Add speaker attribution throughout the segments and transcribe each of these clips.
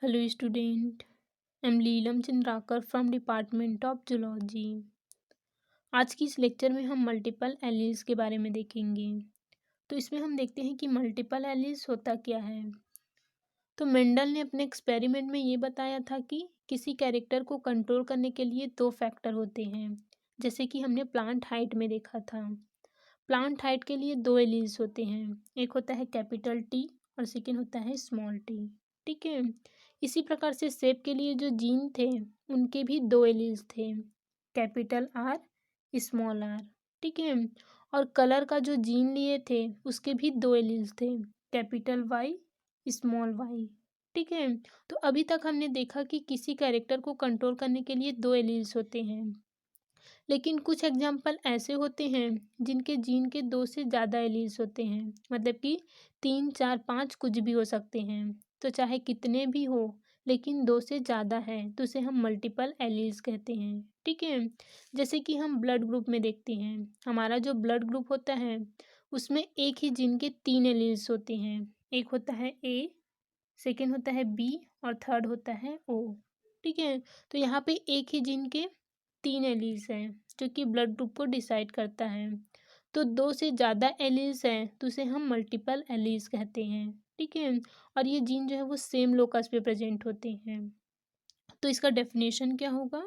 Speaker 1: Hello student, I'm Leelam Chandrakar from department of zoology. आज की इस लेक्चर में हम मल्टीपल एलील्स के बारे में देखेंगे। तो इसमें हम देखते हैं कि मल्टीपल एलील्स होता क्या है। तो मेंडल ने अपने एक्सपेरिमेंट में ये बताया था कि किसी कैरेक्टर को कंट्रोल करने के लिए दो फैक्टर होते हैं, जैसे कि हमने प्लांट हाइट में देखा था। प्लांट हाइट के लिए दो एलील्स होते हैं, एक होता है कैपिटल टी और सेकेंड होता है स्मॉल टी। ठीक है। इसी प्रकार से सेब के लिए जो जीन थे उनके भी दो एलील्स थे, कैपिटल आर स्मॉल आर। ठीक है। और कलर का जो जीन लिए थे उसके भी दो एलील्स थे, कैपिटल वाई स्मॉल वाई। ठीक है। तो अभी तक हमने देखा कि किसी कैरेक्टर को कंट्रोल करने के लिए दो एलील्स होते हैं, लेकिन कुछ एग्जाम्पल ऐसे होते हैं जिनके जीन के दो से ज़्यादा एलील्स होते हैं, मतलब कि 3, 4, 5 कुछ भी हो सकते हैं। तो चाहे कितने भी हो, लेकिन दो से ज़्यादा है तो उसे हम मल्टीपल एलील्स कहते हैं। ठीक है। जैसे कि हम ब्लड ग्रुप में देखते हैं, हमारा जो ब्लड ग्रुप होता है उसमें एक ही जीन के 3 एलील्स होते हैं। एक होता है ए, सेकेंड होता है बी और थर्ड होता है ओ। ठीक है। तो यहाँ पे एक ही जीन के 3 एलील्स हैं जो कि ब्लड ग्रुप को डिसाइड करता है। तो दो से ज़्यादा एलील्स हैं तो उसे हम मल्टीपल एलील्स कहते हैं। ठीक है। और ये जीन जो है वो सेम लोकस पे प्रेजेंट होते हैं। तो इसका डेफिनेशन क्या होगा?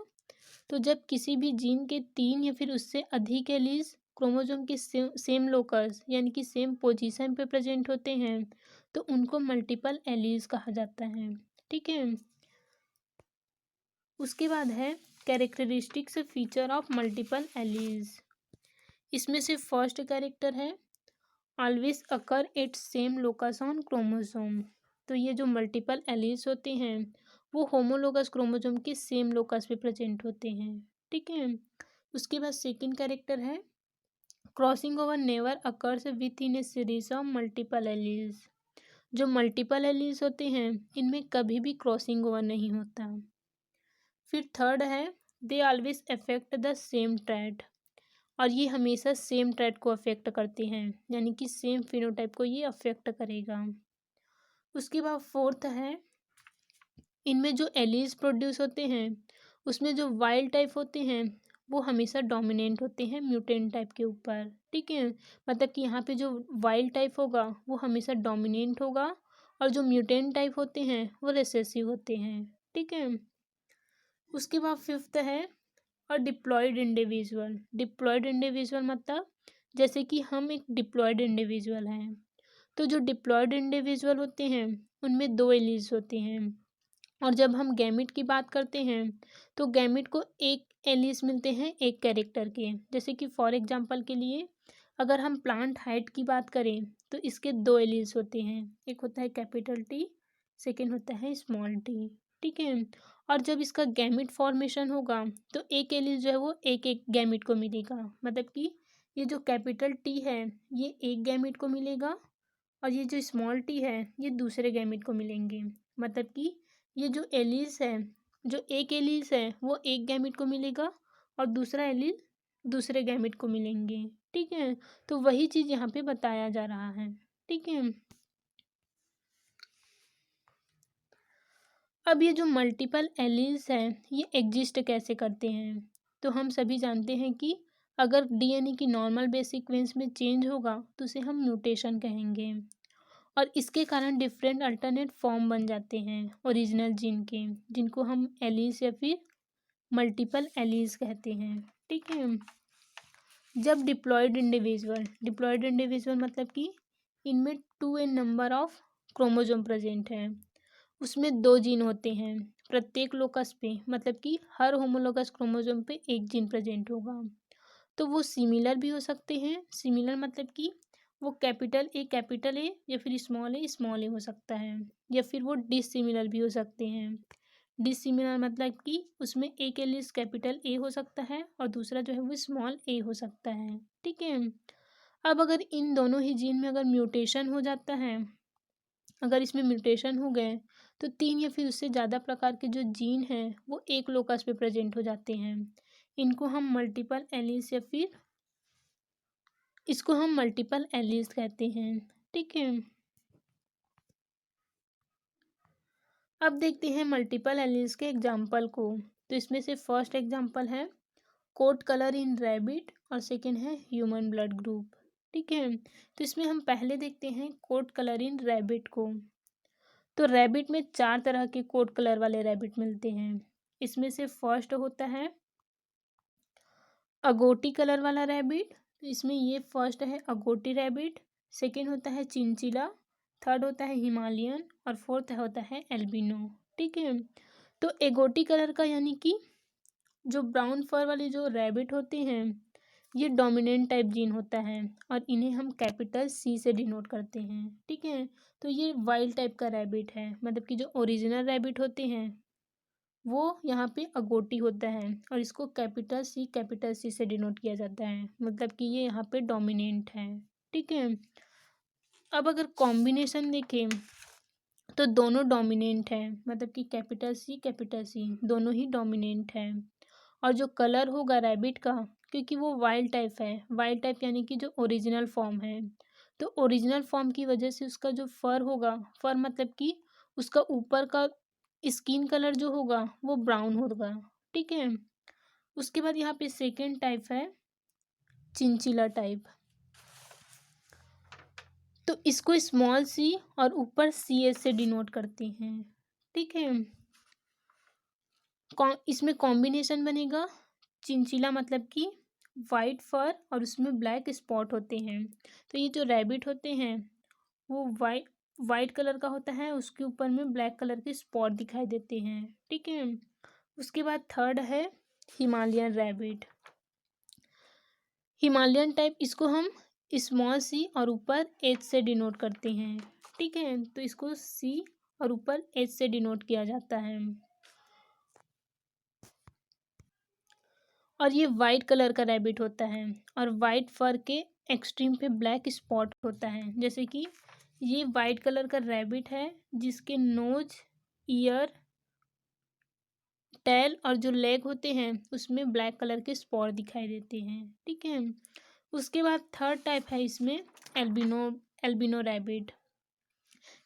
Speaker 1: तो जब किसी भी जीन के 3 या फिर उससे अधिक एलील्स क्रोमोसोम के सेम लोकस यानी कि सेम पोजीशन पे प्रेजेंट होते हैं तो उनको मल्टीपल एलील्स कहा जाता है। ठीक है। उसके बाद है characteristics feature of multiple alleles. इसमें से फर्स्ट कैरेक्टर है always occur at same locus on chromosome. तो ये जो मल्टीपल एलील्स होते हैं वो होमोलोगस क्रोमोसोम के सेम लोकस पे प्रेजेंट होते हैं। ठीक है। उसके बाद सेकंड कैरेक्टर है crossing over never occurs with in A series of multiple alleles. जो मल्टीपल एलील्स होते हैं इनमें कभी भी क्रॉसिंग ओवर नहीं होता। फिर थर्ड है they always affect the same trait, और ये हमेशा सेम ट्रेट को अफेक्ट करते हैं, यानी कि सेम फिनोटाइप को ये अफेक्ट करेगा। उसके बाद फोर्थ है इनमें जो एलील्स प्रोड्यूस होते हैं उसमें जो वाइल्ड टाइप होते हैं वो हमेशा डोमिनेंट होते हैं म्यूटेंट टाइप के ऊपर। ठीक है। मतलब कि यहाँ पे जो वाइल्ड टाइप होगा वो हमेशा डोमिनेंट होगा और जो म्यूटेंट टाइप होते हैं वो रिसेसिव होते हैं। ठीक है। उसके बाद फिफ्थ है और डिप्लॉयड इंडिविजुअल। डिप्लॉयड इंडिविजुअल मतलब जैसे कि हम एक डिप्लॉयड इंडिविजुअल हैं, तो जो डिप्लॉयड इंडिविजुअल होते हैं उनमें दो एलील्स होते हैं। और जब हम गैमिट की बात करते हैं तो गैमिट को एक एलील्स मिलते हैं एक कैरेक्टर के। जैसे कि फॉर एग्जांपल के लिए अगर हम प्लांट हाइट की बात करें तो इसके दो एलील्स होते हैं, एक होता है कैपिटल टी, सेकेंड होता है स्मॉल टी। ठीक है। और जब इसका गैमिट फॉर्मेशन होगा तो एक एलील जो है वो एक एक गैमिट को मिलेगा, मतलब कि ये जो कैपिटल टी है ये एक गैमिट को मिलेगा और ये जो स्मॉल टी है ये दूसरे गैमिट को मिलेंगे। मतलब कि ये जो एलील्स है, जो एक एलील्स है वो एक गैमिट को मिलेगा और दूसरा एलील दूसरे गैमिट को मिलेंगे। ठीक है। तो वही चीज़ यहाँ पे बताया जा रहा है। ठीक है। अब ये जो मल्टीपल एलील्स हैं ये एग्जिस्ट कैसे करते हैं? तो हम सभी जानते हैं कि अगर डीएनए की नॉर्मल बेस सीक्वेंस में चेंज होगा तो उसे हम म्यूटेशन कहेंगे, और इसके कारण डिफरेंट अल्टरनेट फॉर्म बन जाते हैं ओरिजिनल जीन के, जिनको हम एलील्स या फिर मल्टीपल एलील्स कहते हैं। ठीक है। जब डिप्लॉयड इंडिविजुअल मतलब कि इनमें 2n number of chromosome present है, उसमें दो जीन होते हैं प्रत्येक लोकस पे, मतलब कि हर होमोलोगस क्रोमोसोम पे एक जीन प्रेजेंट होगा। तो वो सिमिलर भी हो सकते हैं, सिमिलर मतलब कि वो कैपिटल ए या फिर स्मॉल ए हो सकता है, या फिर वो डिसिमिलर भी हो सकते हैं। डिसिमिलर मतलब कि उसमें एक एलिस कैपिटल ए हो सकता है और दूसरा जो है वो स्मॉल ए हो सकता है। ठीक है। अब अगर इन दोनों ही जीन में अगर म्यूटेशन हो जाता है, अगर इसमें म्यूटेशन हो गए तो 3 या फिर उससे ज़्यादा प्रकार के जो जीन हैं वो एक लोकस पे प्रेजेंट हो जाते हैं। इनको हम मल्टीपल एलील्स या फिर इसको हम मल्टीपल एलील्स कहते हैं। ठीक है। अब देखते हैं मल्टीपल एलील्स के एग्जाम्पल को। तो इसमें से फर्स्ट एग्जाम्पल है कोट कलर इन रैबिट और सेकेंड है ह्यूमन ब्लड ग्रुप। ठीक है, तो इसमें हम पहले देखते हैं कोट कलर इन रैबिट को। तो रैबिट में 4 तरह के कोट कलर वाले रैबिट मिलते हैं। इसमें से फर्स्ट होता है अगोटी कलर वाला रैबिट। तो इसमें ये फर्स्ट है अगोटी रैबिट, सेकेंड होता है चिंचिला, थर्ड होता है हिमालयन और फोर्थ होता है एल्बिनो। ठीक है, तो एगोटी कलर का यानी कि जो ब्राउन फर वाले जो रैबिट होते हैं ये डोमिनेंट टाइप जीन होता है और इन्हें हम कैपिटल सी से डिनोट करते हैं। ठीक है, तो ये वाइल्ड टाइप का रैबिट है, मतलब कि जो ओरिजिनल रैबिट होते हैं वो यहाँ पे अगोटी होता है और इसको कैपिटल सी से डिनोट किया जाता है, मतलब कि ये यहाँ पे डोमिनेंट है। ठीक है, अब अगर कॉम्बिनेशन देखें तो दोनों डोमिनेंट है, मतलब कि कैपिटल सी दोनों ही डोमिनेंट है। और जो कलर होगा रैबिट का, क्योंकि वो वाइल्ड टाइप है, वाइल्ड टाइप यानी कि जो ओरिजिनल फॉर्म है, तो ओरिजिनल फॉर्म की वजह से उसका जो फर होगा, फर मतलब कि उसका ऊपर का स्किन कलर जो होगा वो ब्राउन होगा। ठीक है, उसके बाद यहाँ पे सेकेंड टाइप है चिंचिला टाइप। तो इसको स्मॉल सी और ऊपर सी एस से डिनोट करते हैं। ठीक है, इसमें कॉम्बिनेशन बनेगा चिंचिला, मतलब कि वाइट फर और उसमें ब्लैक स्पॉट होते हैं। तो ये जो रैबिट होते हैं वो वाइट कलर का होता है, उसके ऊपर में ब्लैक कलर के स्पॉट दिखाई देते हैं। ठीक है, उसके बाद थर्ड है हिमालयन रैबिट। हिमालयन टाइप, इसको हम स्मॉल सी और ऊपर एच से डिनोट करते हैं। ठीक है, तो इसको सी और ऊपर एच से डिनोट किया जाता है। और ये वाइट कलर का रैबिट होता है और वाइट फर के एक्सट्रीम पे ब्लैक स्पॉट होता है। जैसे कि ये वाइट कलर का रैबिट है जिसके नोज, ईयर, टेल और जो लेग होते हैं उसमें ब्लैक कलर के स्पॉट दिखाई देते हैं। ठीक है, उसके बाद थर्ड टाइप है इसमें albino albino rabbit.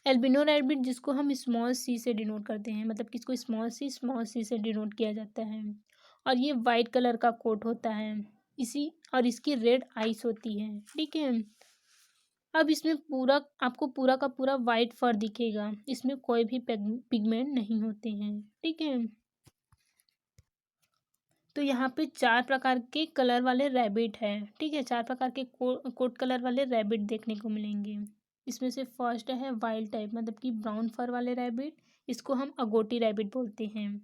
Speaker 1: Albino rabbit जिसको हम स्मॉल सी से डिनोट करते हैं, मतलब कि इसको स्मॉल सी से डिनोट किया जाता है। और ये वाइट कलर का कोट होता है इसी, और इसकी रेड आइस होती है। ठीक है, अब इसमें आपको पूरा का पूरा वाइट फर दिखेगा, इसमें कोई भी पिगमेंट नहीं होते हैं। ठीक है, तो यहाँ पे 4 प्रकार के कलर वाले रैबिट है। ठीक है, 4 प्रकार के कोट कलर वाले रैबिट देखने को मिलेंगे। इसमें से फर्स्ट है वाइल्ड टाइप, मतलब कि ब्राउन फर वाले रैबिट, इसको हम अगोटी रैबिट बोलते हैं।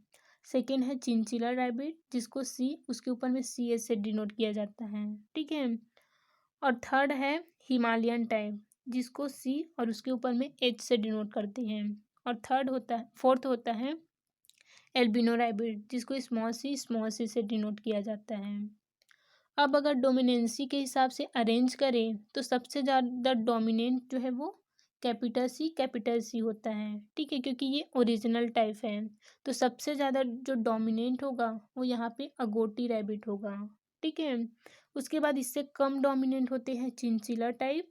Speaker 1: सेकेंड है चिंचिला रैबिट जिसको सी, उसके ऊपर में सी एस से डिनोट किया जाता है। ठीक है, और थर्ड है हिमालयन टाइप जिसको सी और उसके ऊपर में एच से डिनोट करते हैं। और फोर्थ होता है एल्बिनो रैबिट जिसको स्मॉल सी से डिनोट किया जाता है। अब अगर डोमिनेंसी के हिसाब से अरेंज करें तो सबसे ज़्यादा डोमिनेंट जो है वो कैपिटल सी होता है। ठीक है, क्योंकि ये ओरिजिनल टाइप है, तो सबसे ज़्यादा जो डोमिनेंट होगा वो यहाँ पे अगोटी रैबिट होगा। ठीक है, उसके बाद इससे कम डोमिनेंट होते हैं चिंचिला टाइप,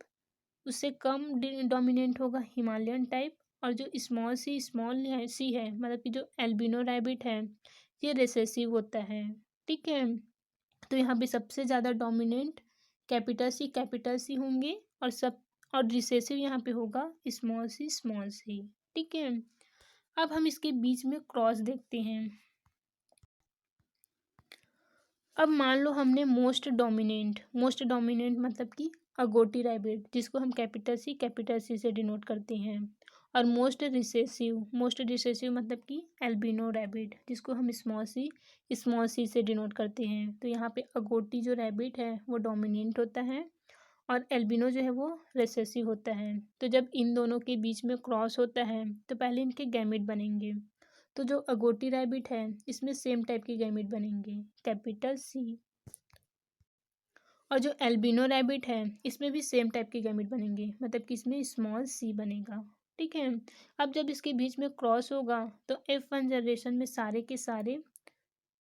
Speaker 1: उससे कम डोमिनेंट होगा हिमालयन टाइप, और जो स्मॉल सी है, मतलब कि जो एल्बिनो रैबिट है ये रिसेसिव होता है। ठीक है, तो यहाँ पे सबसे ज़्यादा डोमिनेंट कैपिटल सी होंगे और रिसेसिव यहाँ पे होगा स्मॉल सी। ठीक है, अब हम इसके बीच में क्रॉस देखते हैं। अब मान लो हमने मोस्ट डोमिनेंट मतलब कि अगोटी रैबिट जिसको हम कैपिटल सी से डिनोट करते हैं, और मोस्ट रिसेसिव मतलब कि एल्बिनो रैबिट जिसको हम स्मॉल सी से डिनोट करते हैं। तो यहाँ पे अगोटी जो रैबिट है वो डोमिनेंट होता है और एल्बिनो जो है वो रिसेसिव होता है। तो जब इन दोनों के बीच में क्रॉस होता है तो पहले इनके गैमेट बनेंगे। तो जो अगोटी रैबिट है इसमें सेम टाइप के गैमेट बनेंगे, कैपिटल सी। और जो एल्बिनो रैबिट है इसमें भी सेम टाइप के गैमेट बनेंगे, मतलब कि इसमें स्मॉल सी बनेगा। ठीक है, अब जब इसके बीच में क्रॉस होगा तो F1 जनरेशन में सारे के सारे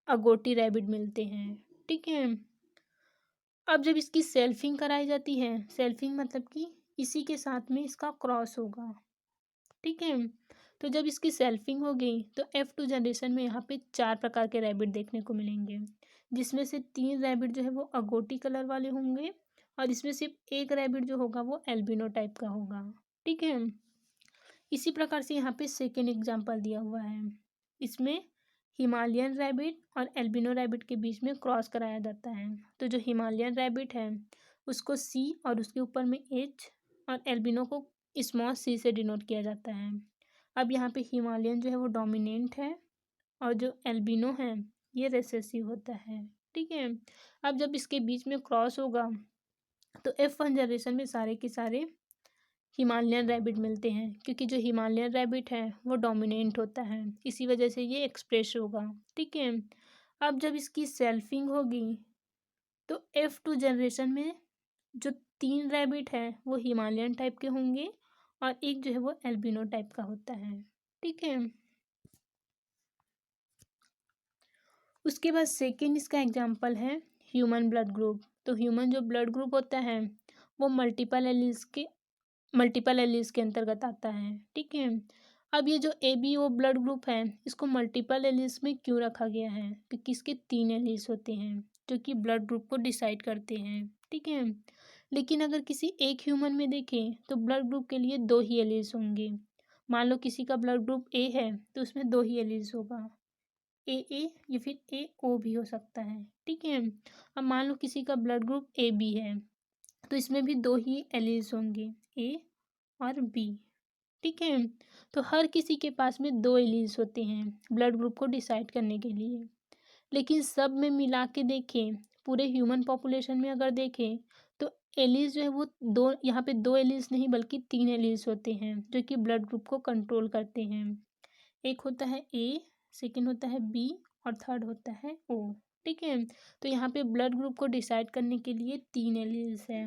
Speaker 1: अगोटी रैबिट मिलते हैं। ठीक है, अब जब इसकी सेल्फिंग कराई जाती है, सेल्फिंग मतलब कि इसी के साथ में इसका क्रॉस होगा। ठीक है, तो जब इसकी सेल्फिंग होगी तो F2 जनरेशन में यहाँ पे 4 प्रकार के रैबिट देखने को मिलेंगे, जिसमें से 3 रैबिट जो है वो अगोटी कलर वाले होंगे और इसमें सिर्फ एक रैबिट जो होगा वो एल्बिनो टाइप का होगा। ठीक है, इसी प्रकार से यहाँ पे सेकेंड एग्जाम्पल दिया हुआ है। इसमें हिमालयन रैबिट और एल्बिनो रैबिट के बीच में क्रॉस कराया जाता है। तो जो हिमालयन रैबिट है उसको C और उसके ऊपर में H और एल्बिनो को स्मॉल c से डिनोट किया जाता है। अब यहाँ पे हिमालयन जो है वो डोमिनेंट है और जो एल्बिनो है ये रिसेसिव होता है। ठीक है, अब जब इसके बीच में क्रॉस होगा तो F1 जनरेशन में सारे के सारे हिमालयन रैबिट मिलते हैं, क्योंकि जो हिमालयन रैबिट है वो डोमिनेंट होता है, इसी वजह से ये एक्सप्रेस होगा। ठीक है, अब जब इसकी सेल्फिंग होगी तो F2 जनरेशन में जो 3 रैबिट है वो हिमालयन टाइप के होंगे और एक जो है वो एल्बिनो टाइप का होता है। ठीक है, उसके बाद सेकेंड इसका एग्जाम्पल है ह्यूमन ब्लड ग्रुप। तो ह्यूमन जो ब्लड ग्रुप होता है वो मल्टीपल एलील्स के अंतर्गत आता है। ठीक है, अब ये जो ABO ब्लड ग्रुप है इसको मल्टीपल एलील्स में क्यों रखा गया है, क्योंकि इसके 3 एलील्स होते हैं जो कि ब्लड ग्रुप को डिसाइड करते हैं। ठीक है, लेकिन अगर किसी एक ह्यूमन में देखें तो ब्लड ग्रुप के लिए 2 ही एलील्स होंगे। मान लो किसी का ब्लड ग्रुप A है तो उसमें 2 ही एलील्स होगा, AA या फिर AO भी हो सकता है। ठीक है, अब मान लो किसी का ब्लड ग्रुप AB है तो इसमें भी 2 ही एलील्स होंगे, A और B। ठीक है, तो हर किसी के पास में 2 एलील्स होते हैं ब्लड ग्रुप को डिसाइड करने के लिए। लेकिन सब में मिला के देखें, पूरे ह्यूमन पॉपुलेशन में अगर देखें तो एलील्स जो है वो दो, यहाँ पे 2 एलील्स नहीं बल्कि 3 एलील्स होते हैं जो कि ब्लड ग्रुप को कंट्रोल करते हैं। एक होता है A, सेकेंड होता है B और थर्ड होता है O। ठीक है, तो यहाँ पे ब्लड ग्रुप को डिसाइड करने के लिए 3 एलील्स हैं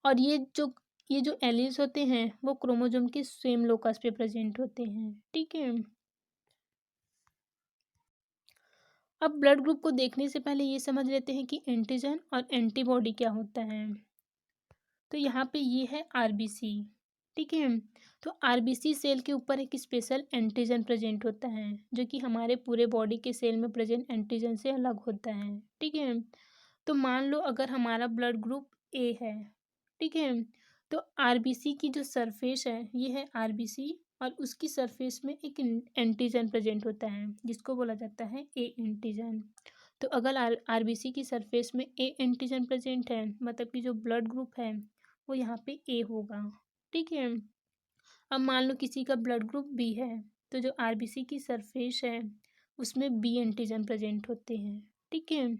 Speaker 1: और ये जो एलील्स होते हैं वो क्रोमोसोम के सेम लोकस पे प्रेजेंट होते हैं। ठीक है, अब ब्लड ग्रुप को देखने से पहले ये समझ लेते हैं कि एंटीजन और एंटीबॉडी क्या होता है। तो यहाँ पे ये है आरबीसी। ठीक है, तो आरबीसी सेल के ऊपर एक स्पेशल एंटीजन प्रेजेंट होता है जो कि हमारे पूरे बॉडी के सेल में प्रेजेंट एंटीजन से अलग होता है। ठीक है, तो मान लो अगर हमारा ब्लड ग्रुप ए है, ठीक है, तो आरबीसी की जो सरफेस है ये है आरबीसी और उसकी सरफेस में एक एंटीजन प्रेजेंट होता है जिसको बोला जाता है ए एंटीजन। तो अगर आरबीसी की सरफेस में ए एंटीजन प्रेजेंट है मतलब कि जो ब्लड ग्रुप है वो यहाँ पे ए होगा। ठीक है, अब मान लो किसी का ब्लड ग्रुप बी है तो जो आरबीसी की सरफेस है उसमें बी एंटीजन प्रेजेंट होते हैं। ठीक है,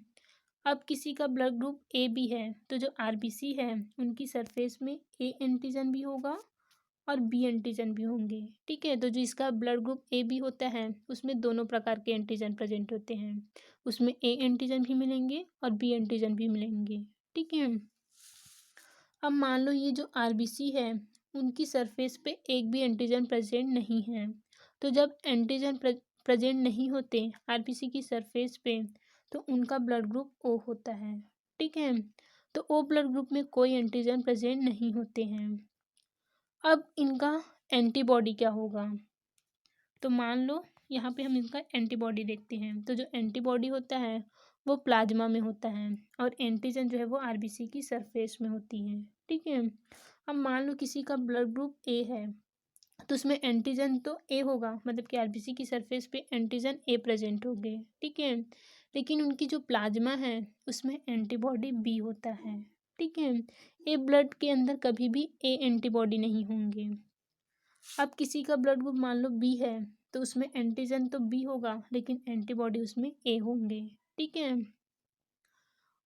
Speaker 1: अब किसी का ब्लड ग्रुप ए बी है तो जो आरबीसी है उनकी सरफेस में ए एंटीजन भी होगा और बी एंटीजन भी होंगे। ठीक है, तो जिसका ब्लड ग्रुप ए बी होता है उसमें दोनों प्रकार के एंटीजन प्रेजेंट होते हैं, उसमें ए एंटीजन भी मिलेंगे और बी एंटीजन भी मिलेंगे। ठीक है, अब मान लो ये जो आरबीसी है उनकी सरफेस पे एक भी एंटीजन प्रेजेंट नहीं है, तो जब एंटीजन प्रेजेंट नहीं होते आरबीसी की सरफेस पे तो उनका ब्लड ग्रुप ओ होता है। ठीक है, तो ओ ब्लड ग्रुप में कोई एंटीजन प्रेजेंट नहीं होते हैं। अब इनका एंटीबॉडी क्या होगा, तो मान लो यहाँ पे हम इनका एंटीबॉडी देखते हैं, तो जो एंटीबॉडी होता है वो प्लाज्मा में होता है और एंटीजन जो है वो आरबीसी की सरफेस में होती है। ठीक है, अब मान लो किसी का ब्लड ग्रुप ए है तो उसमें एंटीजन तो ए होगा मतलब कि आरबीसी की सरफेस पे एंटीजन ए प्रेजेंट होंगे। ठीक है, लेकिन उनकी जो प्लाज्मा है उसमें एंटीबॉडी बी होता है। ठीक है, ए ब्लड के अंदर कभी भी ए एंटीबॉडी नहीं होंगे। अब किसी का ब्लड ग्रुप मान लो बी है तो उसमें एंटीजन तो बी होगा लेकिन एंटीबॉडी उसमें ए होंगे। ठीक है,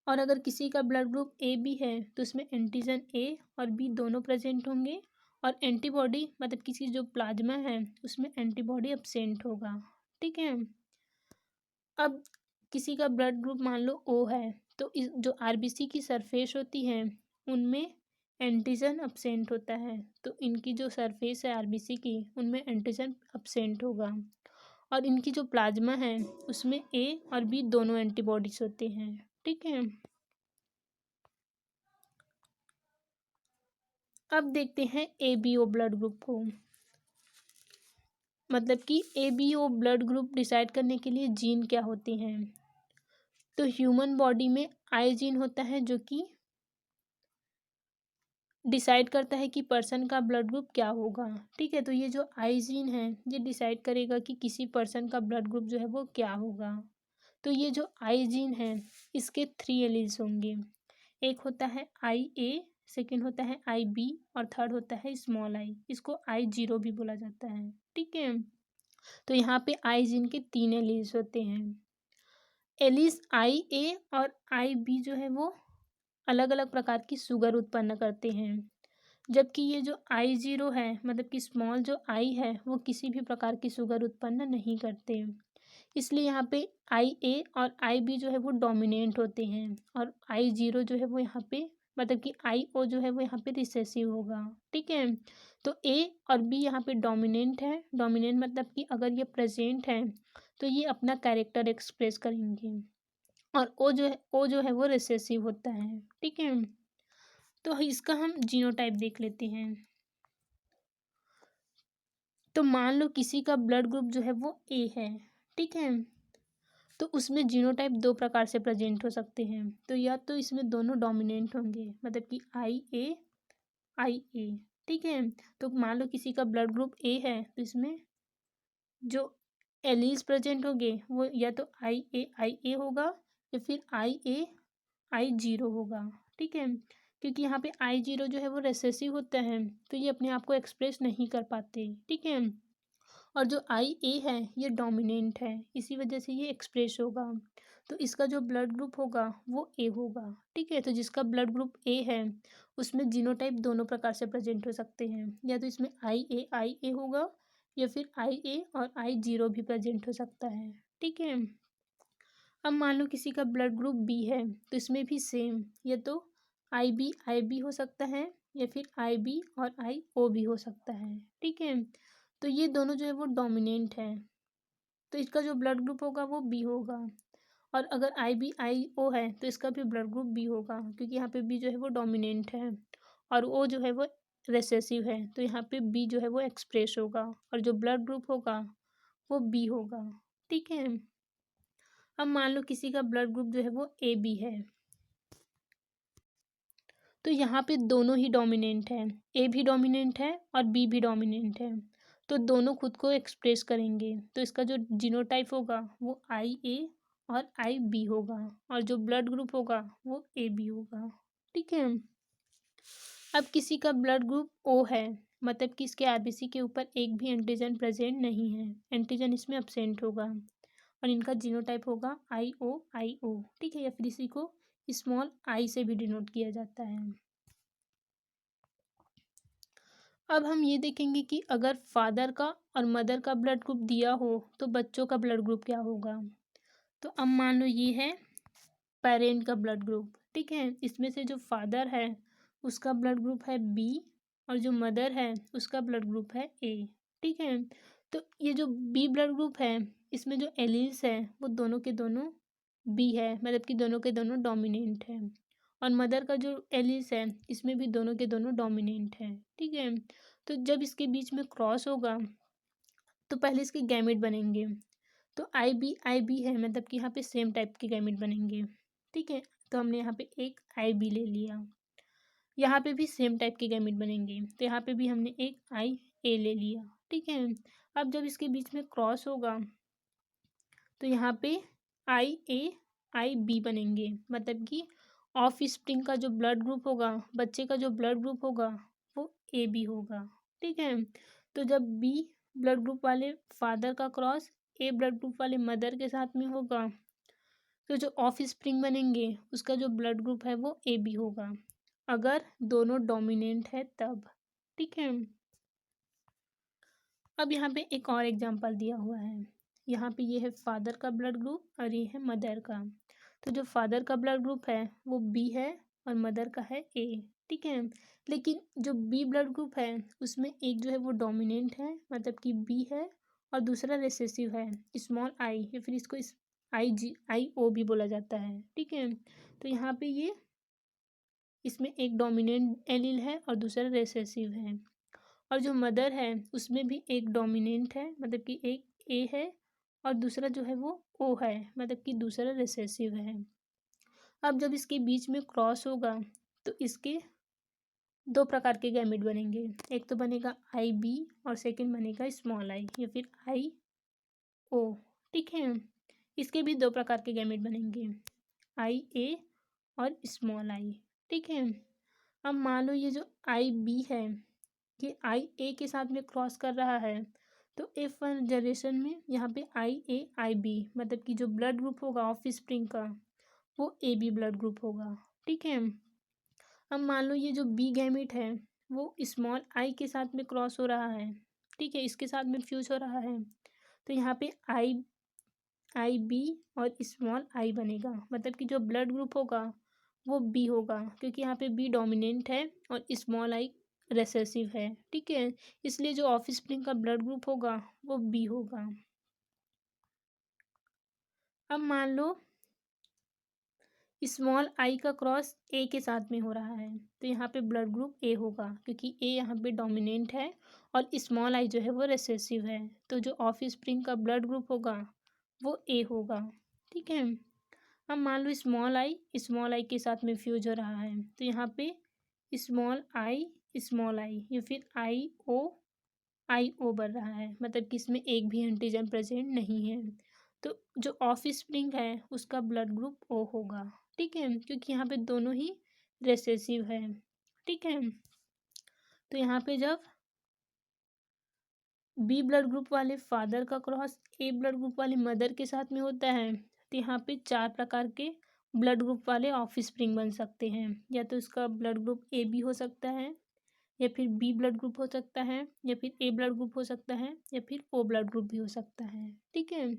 Speaker 1: और अगर किसी का ब्लड ग्रुप ए बी है तो उसमें एंटीजन ए और बी दोनों प्रेजेंट होंगे और एंटीबॉडी मतलब किसी जो प्लाज्मा है उसमें एंटीबॉडी एब्सेंट होगा। ठीक है, अब किसी का ब्लड ग्रुप मान लो ओ है तो इस जो आरबीसी की सरफेस होती है उनमें एंटीजन एब्सेंट होता है, तो इनकी जो सरफेस है आरबीसी की उनमें एंटीजन एब्सेंट होगा और इनकी जो प्लाज्मा है उसमें ए और बी दोनों एंटीबॉडीज होते हैं। ठीक है, अब देखते हैं एबीओ ब्लड ग्रुप को। मतलब कि A B O blood group decide करने के लिए जीन क्या होते हैं। तो ह्यूमन बॉडी में आई जीन होता है जो कि डिसाइड करता है कि पर्सन का ब्लड ग्रुप क्या होगा। ठीक है, तो ये जो आई जीन है ये डिसाइड करेगा कि किसी पर्सन का ब्लड ग्रुप जो है वो क्या होगा। तो ये जो आई जीन है इसके 3 एलील्स होंगे। एक होता है आई ए, सेकेंड होता है आई बी और थर्ड होता है स्मॉल आई, इसको आई जीरो भी बोला जाता है। ठीक है, तो यहाँ पे आई जीन के 3 एलील्स होते हैं। एलील्स आई ए और आई बी जो है वो अलग अलग प्रकार की शुगर उत्पन्न करते हैं, जबकि ये जो आई जीरो है मतलब कि स्मॉल जो आई है वो किसी भी प्रकार की शुगर उत्पन्न नहीं करते। इसलिए यहाँ पे आई ए और आई बी जो है वो डोमिनेंट होते हैं और आई जीरो जो है वो यहाँ पे मतलब कि आई ओ जो है वो यहाँ पे रिसेसिव होगा। ठीक है, तो ए और बी यहाँ पे डोमिनेंट है। डोमिनेंट मतलब कि अगर ये प्रेजेंट है तो ये अपना कैरेक्टर एक्सप्रेस करेंगे, और ओ जो है वो रिसेसिव होता है। ठीक है, तो इसका हम जीनोटाइप देख लेते हैं। तो मान लो किसी का ब्लड ग्रुप जो है वो ए है। ठीक है, तो उसमें जीनोटाइप 2 प्रकार से प्रेजेंट हो सकते हैं। तो या तो इसमें दोनों डोमिनेंट होंगे मतलब कि आई ए आई ए। ठीक है, तो मान लो किसी का ब्लड ग्रुप ए है तो इसमें जो एलील्स प्रेजेंट होंगे वो या तो आई ए होगा या फिर आई ए आई जीरो होगा। ठीक है, क्योंकि यहाँ पे आई जीरो जो है वो रेसेसिव होता है तो ये अपने आप को एक्सप्रेस नहीं कर पाते। ठीक है, और जो आई ए है ये डोमिनेंट है, इसी वजह से ये एक्सप्रेस होगा। तो इसका जो ब्लड ग्रुप होगा वो ए होगा। ठीक है, तो जिसका ब्लड ग्रुप ए है उसमें जीनोटाइप दोनों प्रकार से प्रेजेंट हो सकते हैं, या तो इसमें आई ए होगा या फिर आई ए और आई जीरो भी प्रेजेंट हो सकता है। ठीक है, अब मान लो किसी का ब्लड ग्रुप बी है तो इसमें भी सेम, या तो आई बी हो सकता है या फिर आई बी और आई ओ भी हो सकता है। ठीक है, तो ये दोनों जो है वो डोमिनेंट है तो इसका जो ब्लड ग्रुप होगा वो बी होगा। और अगर आई बी आई ओ है तो इसका भी ब्लड ग्रुप बी होगा, क्योंकि यहाँ पे बी जो है वो डोमिनेंट है और ओ जो है वो रेसेसिव है, तो यहाँ पे बी जो है वो एक्सप्रेस होगा और जो ब्लड ग्रुप होगा वो बी होगा। ठीक है, अब मान लो किसी का ब्लड ग्रुप जो है वो ए बी है, तो यहाँ पे दोनों ही डोमिनेंट है, ए भी डोमिनेंट है और बी भी डोमिनेंट है, तो दोनों खुद को एक्सप्रेस करेंगे। तो इसका जो जीनोटाइप होगा वो आई ए और आई बी होगा और जो ब्लड ग्रुप होगा वो ए बी होगा। ठीक है, अब किसी का ब्लड ग्रुप ओ है, मतलब कि इसके आरबीसी के ऊपर एक भी एंटीजन प्रेजेंट नहीं है, एंटीजन इसमें अब्सेंट होगा और इनका जीनोटाइप होगा आई ओ। ठीक है, या फिर इसी को स्मॉल आई से भी डिनोट किया जाता है। अब हम ये देखेंगे कि अगर फादर का और मदर का ब्लड ग्रुप दिया हो तो बच्चों का ब्लड ग्रुप क्या होगा। तो अब मान लो ये है पेरेंट का ब्लड ग्रुप। ठीक है, इसमें से जो फादर है उसका ब्लड ग्रुप है बी और जो मदर है उसका ब्लड ग्रुप है ए। ठीक है, तो ये जो बी ब्लड ग्रुप है इसमें जो एलील्स है वो दोनों के दोनों बी है, मतलब कि दोनों के दोनों डोमिनेंट है, और मदर का जो एलील्स है इसमें भी दोनों के दोनों डोमिनेंट है। ठीक है, तो जब इसके बीच में क्रॉस होगा तो पहले इसके गैमेट बनेंगे। तो आई बी है मतलब कि यहाँ पे सेम टाइप के गैमेट बनेंगे। ठीक है, तो हमने यहाँ पे एक आई बी ले लिया, यहाँ पे भी सेम टाइप के गैमेट बनेंगे तो यहाँ पे भी हमने एक आई ए ले लिया। ठीक है, अब जब इसके बीच में क्रॉस होगा तो यहाँ पे आई ए आई बी बनेंगे, मतलब कि ऑफ स्प्रिंग का जो ब्लड ग्रुप होगा, बच्चे का जो ब्लड ग्रुप होगा वो ए बी होगा। ठीक है, तो जब बी ब्लड ग्रुप वाले फादर का क्रॉस ए ब्लड ग्रुप वाले मदर के साथ में होगा तो जो ऑफ स्प्रिंग बनेंगे उसका जो ब्लड ग्रुप है वो ए बी होगा, अगर दोनों डोमिनेंट है तब। ठीक है, अब यहाँ पे एक और एग्जांपल दिया हुआ है। यहाँ पे ये है फादर का ब्लड ग्रुप और ये है मदर का। तो जो फादर का ब्लड ग्रुप है वो बी है और मदर का है ए। ठीक है, लेकिन जो बी ब्लड ग्रुप है उसमें एक जो है वो डोमिनेंट है मतलब कि बी है और दूसरा रिसेसिव है स्मॉल आई, या फिर इसको आई ओ भी बोला जाता है। ठीक है, तो यहाँ पे ये इसमें एक डोमिनेंट एलील है और दूसरा रिसेसिव है, और जो मदर है उसमें भी एक डोमिनेंट है, मतलब कि एक ए है, और दूसरा जो है वो ओ है, मतलब कि दूसरा रिसेसिव है। अब जब इसके बीच में क्रॉस होगा तो इसके दो प्रकार के गैमेट बनेंगे, एक तो बनेगा आई बी और सेकंड बनेगा स्मॉल आई या फिर आई ओ। ठीक है, इसके भी दो प्रकार के गैमेट बनेंगे, आई ए और स्मॉल आई। ठीक है, अब मान लो ये जो आई बी है ये आई ए के साथ में क्रॉस कर रहा है, तो F1 जनरेशन में यहाँ पे आई ए आई बी, मतलब कि जो ब्लड ग्रुप होगा ऑफ स्प्रिंग का वो ए बी ब्लड ग्रुप होगा। ठीक है, अब मान लो ये जो बी गैमेट है वो स्मॉल आई के साथ में क्रॉस हो रहा है। ठीक है, इसके साथ में फ्यूज हो रहा है, तो यहाँ पे आई बी और स्मॉल आई बनेगा, मतलब कि जो ब्लड ग्रुप होगा वो बी होगा, क्योंकि यहाँ पे बी डोमिनेंट है और स्मॉल आई रेसेसिव है। ठीक है, इसलिए जो ऑफ स्प्रिंग का ब्लड ग्रुप होगा वो बी होगा। अब मान लो स्मॉल आई का क्रॉस ए के साथ में हो रहा है, तो यहाँ पे ब्लड ग्रुप ए होगा, क्योंकि ए यहाँ पे डोमिनेंट है और स्मॉल आई जो है वो रिसेसिव है, तो जो ऑफ स्प्रिंग का ब्लड ग्रुप होगा वो ए होगा। ठीक है, अब मान लो स्मॉल आई के साथ में फ्यूज हो रहा है, तो यहाँ पे स्मॉल आई या फिर आई ओ बन रहा है, मतलब कि इसमें एक भी एंटीजन प्रेजेंट नहीं है, तो जो ऑफ स्प्रिंग है उसका ब्लड ग्रुप ओ होगा। ठीक है, क्योंकि यहाँ पे दोनों ही रेसेसिव है। ठीक है, तो यहाँ पे जब बी ब्लड ग्रुप वाले फादर का क्रॉस ए ब्लड ग्रुप वाली मदर के साथ में होता है, तो यहाँ पे चार प्रकार के ब्लड ग्रुप वाले ऑफ स्प्रिंग बन सकते हैं, या तो इसका ब्लड ग्रुप ए बी हो सकता है, या फिर बी ब्लड ग्रुप हो सकता है, या फिर ए ब्लड ग्रुप हो सकता है, या फिर ओ ब्लड ग्रुप भी हो सकता है। ठीक है,